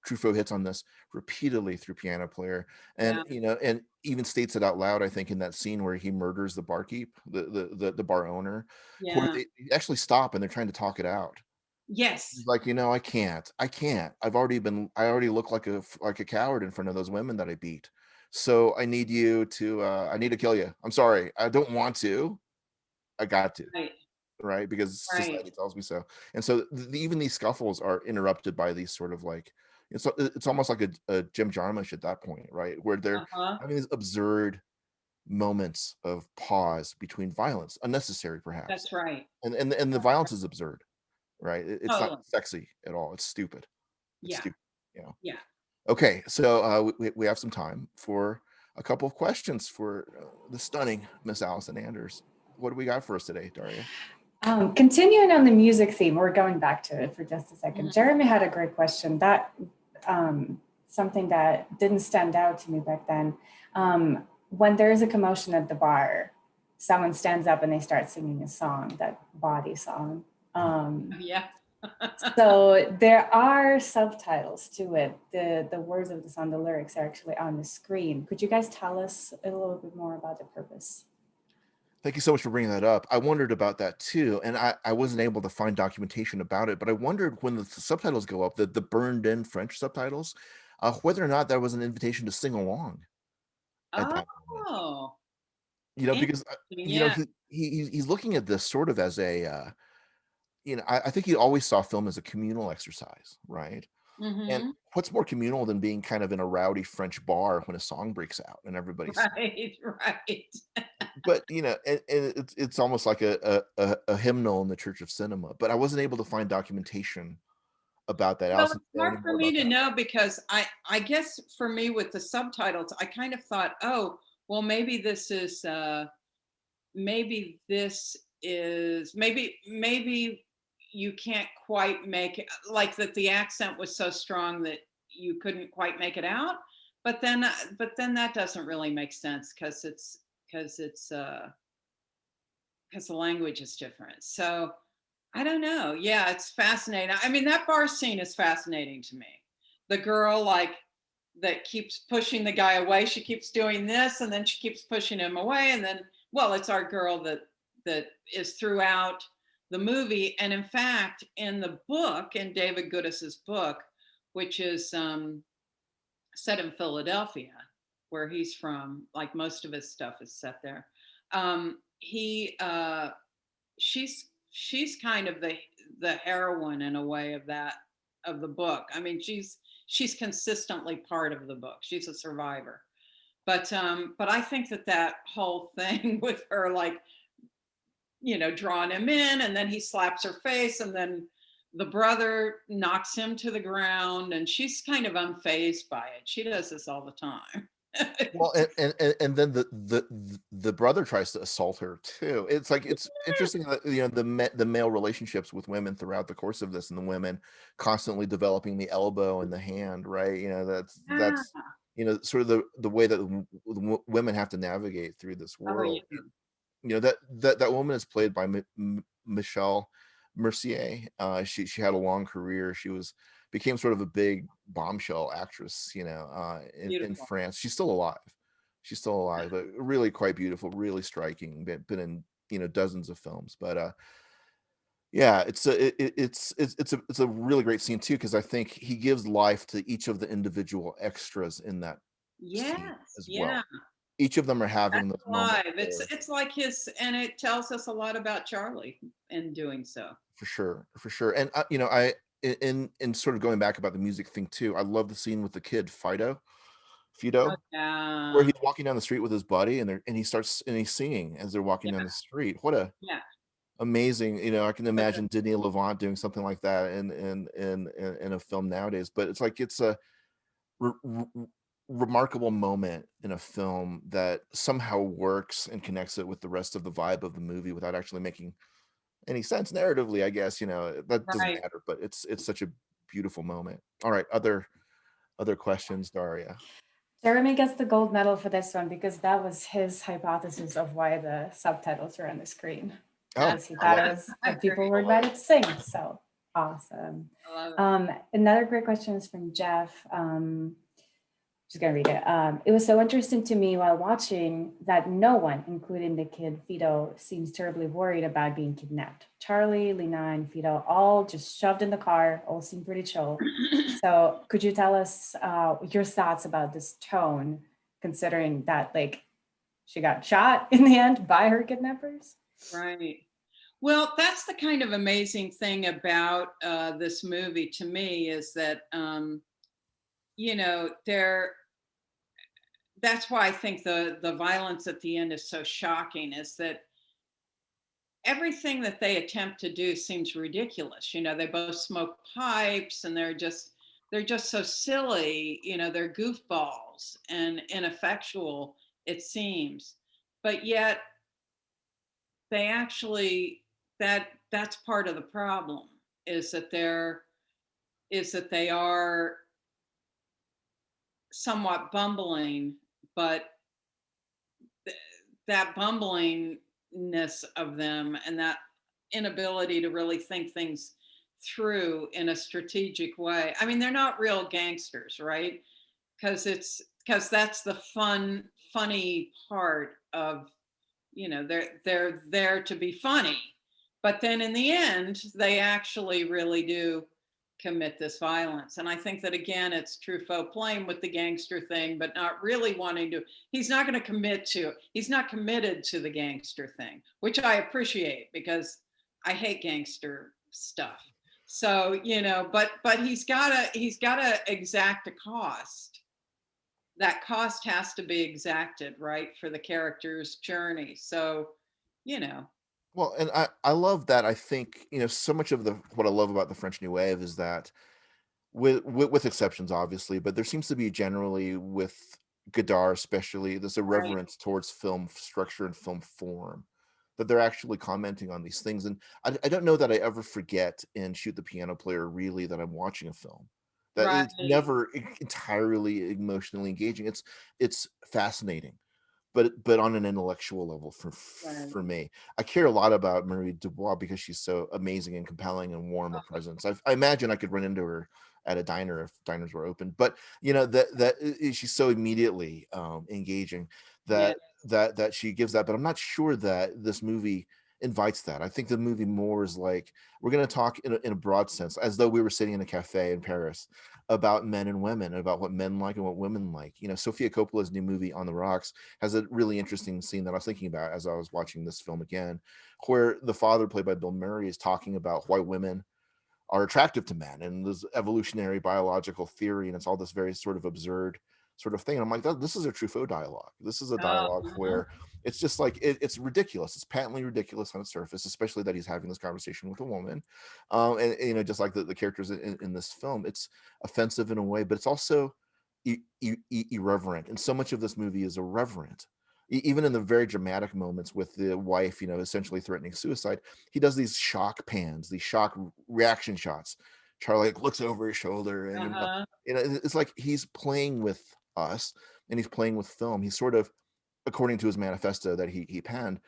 Truffaut hits on this repeatedly through Piano Player, and Yeah. and even states it out loud. I think in that scene where he murders the barkeep, the bar owner, where Yeah. they actually stop and they're trying to talk it out. Yes. He's like, I can't. I already look like a coward in front of those women that I beat. So I need you to, I need to kill you. I'm sorry. I don't want to. I got to, Right. right? Because Right. society tells me so. And so even these scuffles are interrupted by these sort of like, it's almost like a Jim Jarmusch at that point, right? Where they're Uh-huh. having these absurd moments of pause between violence, unnecessary perhaps. That's right. And the violence is absurd, right? It's not Totally. sexy at all. It's stupid. It's Yeah. stupid, you know. Yeah. Okay, so we have some time for a couple of questions for the stunning Miss Allison Anders. What do we got for us today, Daria? Continuing on the music theme, we're going back to it for just a second. Mhm. Jeremy had a great question that something that didn't stand out to me back then. When there's a commotion at the bar, someone stands up and they start singing a song, that body song. Yeah. So there are subtitles to it. The words of the song, the lyrics are actually on the screen. Could you guys tell us a little bit more about the purpose? Thank you so much for bringing that up. I wondered about that too, and I wasn't able to find documentation about it, but I wondered when the subtitles go up, the burned in French subtitles, whether or not that was an invitation to sing along at that moment. Oh, Because interesting. Yeah. he's looking at this sort of as a I think he always saw film as a communal exercise, right? And Hmm. what's more communal than being kind of in a rowdy French bar when a song breaks out and everybody's Right, right. but and it's almost like a hymnal in the Church of Cinema. But I wasn't able to find documentation about that. Well, Allison, it's know hard any for more me about to that? know because I guess for me with the subtitles, I kind of thought, oh, well, maybe you can't quite make it, like that the accent was so strong that you couldn't quite make it out. But then that doesn't really make sense because the language is different. So I don't know. Yeah, it's fascinating. I mean, that bar scene is fascinating to me. The girl that keeps pushing the guy away, she keeps doing this and then she keeps pushing him away. And then, well, it's our girl that is throughout the movie. And in fact, in the book, in David Goodis's book, which is set in Philadelphia, where he's from, like most of his stuff is set there. He she's kind of the heroine in a way of the book. I mean, she's consistently part of the book. She's a survivor. But I think that whole thing with her, like, drawing him in and then he slaps her face and then the brother knocks him to the ground and she's kind of unfazed by it. She does this all the time. Well, and then the brother tries to assault her too. It's like it's interesting that the male relationships with women throughout the course of this, and the women constantly developing the elbow and the hand, right? Yeah. That's sort of the way that women have to navigate through this Oh, yeah. world. That woman is played by Michelle Mercier. She had a long career. Became sort of a big bombshell actress, in Beautiful. France. She's still alive. She's still alive, but really quite beautiful, really striking. Been in dozens of films. But yeah, it's a really great scene too, because I think he gives life to each of the individual extras in that scene Yes. as well. Yeah. Each of them are having those moments Live. It's like and it tells us a lot about Charlie in doing so. for sure, for sure. And I in sort of going back about the music thing too, I love the scene with the kid Fido, Oh, where yeah. he's walking down the street with his buddy, and he's singing as they're walking down Yeah. the street. What a Yeah. amazing, I can imagine Denis Lavant doing something like that in a film nowadays. But it's like it's a re- re- remarkable moment in a film that somehow works and connects it with the rest of the vibe of the movie without actually making any sense narratively. I guess that doesn't Right. matter, but it's such a beautiful moment. All right, other questions, Daria? Jeremy gets the gold medal for this one because that was his hypothesis of why the subtitles were on the screen. Oh, Because he I thought love it it. was what people were invited to sing. So awesome. I love it. Another great question is from Jeff. Just gonna read it. It was so interesting to me while watching that no one, including the kid Fido, seems terribly worried about being kidnapped. Charlie, Lena, and Fido all just shoved in the car, all seem pretty chill. So could you tell us your thoughts about this tone, considering that like she got shot in the end by her kidnappers? Right. Well, that's the kind of amazing thing about this movie to me is that that's why I think the violence at the end is so shocking, is that everything that they attempt to do seems ridiculous. They both smoke pipes and they're just so silly. They're goofballs. animals and ineffectual, it seems. But yet they actually, that's part of the problem, is that they are somewhat bumbling, but that bumblingness of them and that inability to really think things through in a strategic way. I mean, they're not real gangsters, right? Because that's the funny part of, they're there to be funny. But then in the end, they actually really do commit this violence. And I think that, again, it's Truffaut playing with the gangster thing, but not really wanting to, he's not committed to the gangster thing, which I appreciate because I hate gangster stuff. So, but he's gotta exact a cost. That cost has to be exacted, right, for the character's journey. So, Well, and I love that. I think, so much of what I love about the French New Wave is that, with exceptions, obviously, but there seems to be generally, with Godard especially, this right, irreverence towards film structure and film form, that they're actually commenting on these things. And I don't know that I ever forget in Shoot the Piano Player, really, that I'm watching a film. That right, it's never entirely emotionally engaging. It's fascinating, but on an intellectual level right. for me. I care a lot about Marie Dubois because she's so amazing and compelling and warm a presence. I imagine I could run into her at a diner if diners were open, but she's so immediately engaging Yeah, that she gives that. But I'm not sure that this movie invites that. I think the movie more is like, we're going to talk in a broad sense, as though we were sitting in a cafe in Paris, about men and women, about what men like and what women like. Sofia Coppola's new movie On the Rocks has a really interesting scene that I was thinking about as I was watching this film again, where the father, played by Bill Murray, is talking about why women are attractive to men and this evolutionary biological theory, and it's all this very sort of absurd sort of thing. And I'm like, this is a Truffaut dialogue. This is a dialogue where it's just like, it's ridiculous. It's patently ridiculous on its surface, especially that he's having this conversation with a woman. And just like the characters in this film, it's offensive in a way, but it's also irreverent. And so much of this movie is irreverent. Even in the very dramatic moments with the wife, essentially threatening suicide, he does these shock pans, these shock reaction shots. Charlie looks over his shoulder, and it's like he's playing with us, and he's playing with film. He's sort of, according to his manifesto that he penned,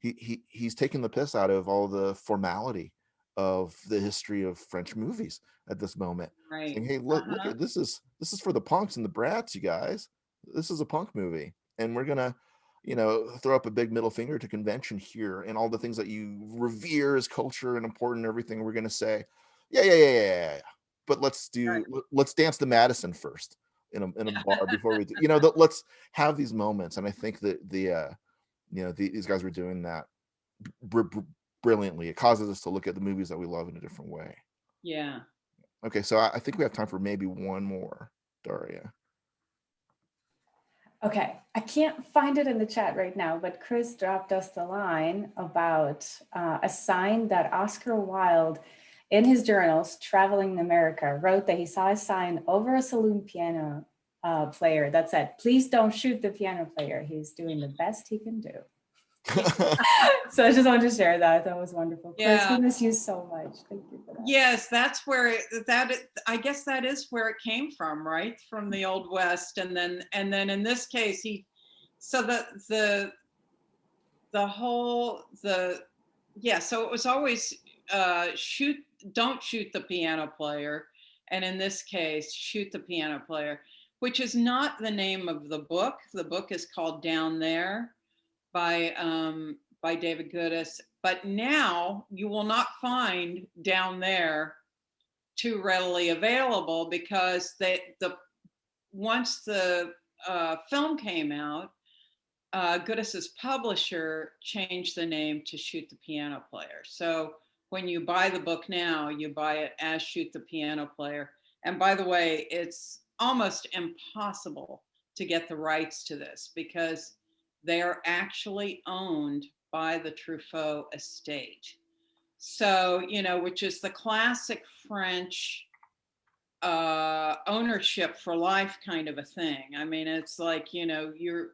he's taking the piss out of all the formality of the history of French movies at this moment, right. saying, "Hey, look at this is for the punks and the brats, you guys. This is a punk movie, and we're gonna." Throw up a big middle finger to convention here, and all the things that you revere as culture and important and everything. We're going to say, yeah. But let's dance the Madison first in a bar before we do, let's have these moments. And I think that these guys were doing that brilliantly. It causes us to look at the movies that we love in a different way. Yeah. Okay. So I think we have time for maybe one more, Daria. Okay, I can't find it in the chat right now, but Chris dropped us the line about a sign that Oscar Wilde, in his journals, traveling in America, wrote that he saw a sign over a saloon piano player that said, "Please don't shoot the piano player. He's doing the best he can do." So I just wanted to share that. That was wonderful. Chris, we miss you so much. Thank you for that. Yes, that's where I guess that is where it came from, right? From the Old West. And then in this case, so it was always don't shoot the piano player. And in this case, shoot the piano player, which is not the name of the book. The book is called Down There by David Goodis. But now you will not find Down There too readily available, because once the film came out, Goodis's publisher changed the name to Shoot the Piano Player. So when you buy the book now, you buy it as Shoot the Piano Player. And by the way, it's almost impossible to get the rights to this because they are actually owned by the Truffaut estate. So, which is the classic French ownership for life kind of a thing. I mean, it's like, you know, you're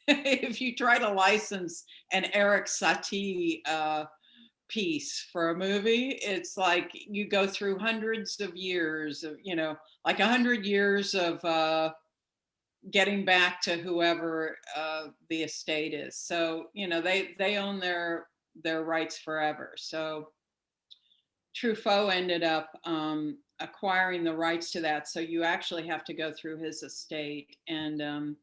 if you try to license an Eric Satie piece for a movie, it's like you go through hundreds of years of, you know, like 100 years of getting back to whoever the estate is. So, you know, they own their rights forever. So Truffaut ended up acquiring the rights to that. So you actually have to go through his estate. And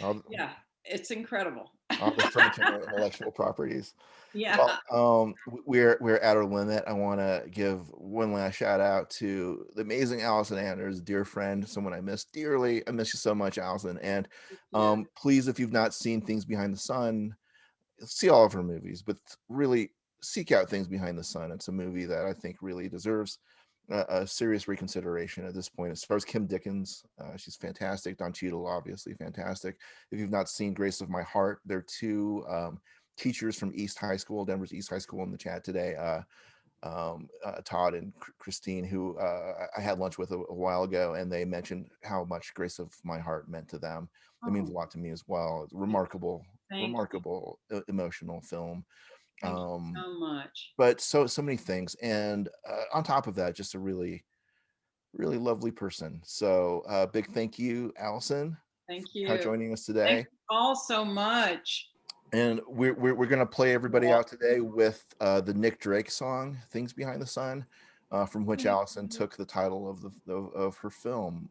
all, yeah, it's incredible. all the French intellectual properties. Yeah. Well, we're at our limit. I want to give one last shout out to the amazing Allison Anders, dear friend, someone I miss dearly. I miss you so much, Allison. And please, if you've not seen Things Behind the Sun, see all of her movies, but really seek out Things Behind the Sun. It's a movie that I think really deserves a serious reconsideration at this point. As far as Kim Dickens, she's fantastic. Don Cheadle, obviously fantastic. If you've not seen Grace of My Heart, there are two teachers from East High School, Denver's East High School, in the chat today. Todd and Christine, who I had lunch with a while ago, and they mentioned how much Grace of My Heart meant to them. It means a lot to me as well. It's remarkable, emotional film. Thank you so much. But so many things, and on top of that, just a really lovely person. So big thank you, Allison. Thank you for joining us today. Thank you all so much. And we're gonna play everybody out today with the Nick Drake song "Things Behind the Sun," from which Allison took the title of her film.